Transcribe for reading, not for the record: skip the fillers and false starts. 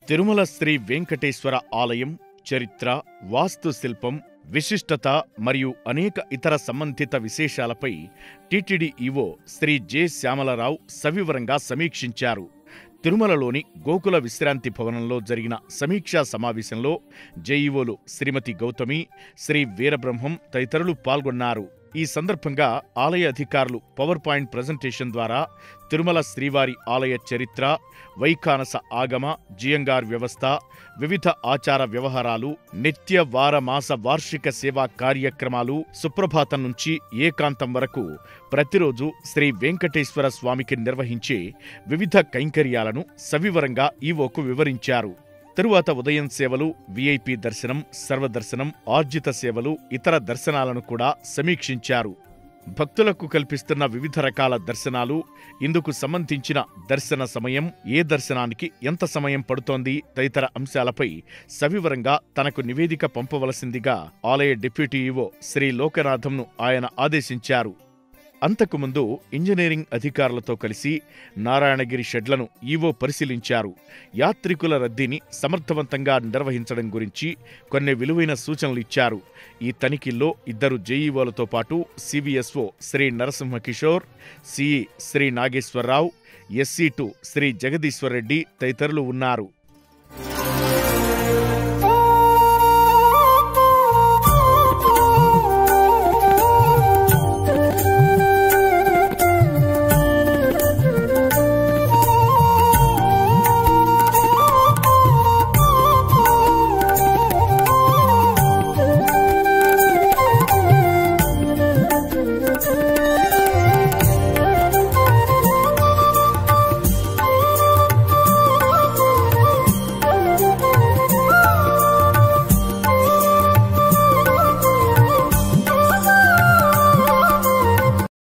తిరుమల శ్రీ వెంకటేశ్వర ఆలయం చరిత్ర, వాస్తుశిల్పం, విశిష్టత మరియు అనేక ఇతర సంబంధిత విశేషాలపై టీటీడీ ఈవో శ్రీ జె. శ్యామలరావు సవివరంగా సమీక్షించారు. తిరుమలలోని గోకుల విశ్రాంతి భవనంలో జరిగిన సమీక్షా సమావేశంలో జేఈఓలు శ్రీమతి గౌతమి, శ్రీ వీరబ్రహ్మం తదితరులు పాల్గొన్నారు. ఈ సందర్భంగా ఆలయ అధికారులు పవర్ పాయింట్ ప్రజెంటేషన్ ద్వారా తిరుమల శ్రీవారి ఆలయ చరిత్ర, వైఖానస ఆగమ, జియంగార్ వ్యవస్థ, వివిధ ఆచార వ్యవహారాలు, నిత్య వార మాస వార్షిక సేవా కార్యక్రమాలు, సుప్రభాతం నుంచి ఏకాంతం వరకు ప్రతిరోజు శ్రీ వెంకటేశ్వర స్వామికి నిర్వహించే వివిధ కైంకర్యాలను సవివరంగా ఈవోకు వివరించారు. తరువాత ఉదయం సేవలు, వీఐపీ దర్శనం, సర్వదర్శనం, ఆర్జిత సేవలు, ఇతర దర్శనాలను కూడా సమీక్షించారు. భక్తులకు కల్పిస్తున్న వివిధ రకాల దర్శనాలు, ఇందుకు సంబంధించిన దర్శన సమయం, ఏ దర్శనానికి ఎంత సమయం పడుతోంది తదితర అంశాలపై సవివరంగా తనకు నివేదిక పంపవలసిందిగా ఆలయ డిప్యూటీ ఈవో శ్రీ లోకనాథంను ఆయన ఆదేశించారు. అంతకుముందు ఇంజనీరింగ్ అధికారులతో కలిసి నారాయణగిరి షెడ్లను ఈవో పరిశీలించారు. యాత్రికుల రద్దీని సమర్థవంతంగా నిర్వహించడం గురించి కొన్ని విలువైన సూచనలు ఇచ్చారు. ఈ తనిఖీల్లో 2 జేఈఓలతో పాటు సివిఎస్ఓ శ్రీ నరసింహకిషోర్, సిఈ శ్రీ నాగేశ్వరరావు, ఎస్సీ2 శ్రీ జగదీశ్వర్ రెడ్డి తదితరులు ఉన్నారు.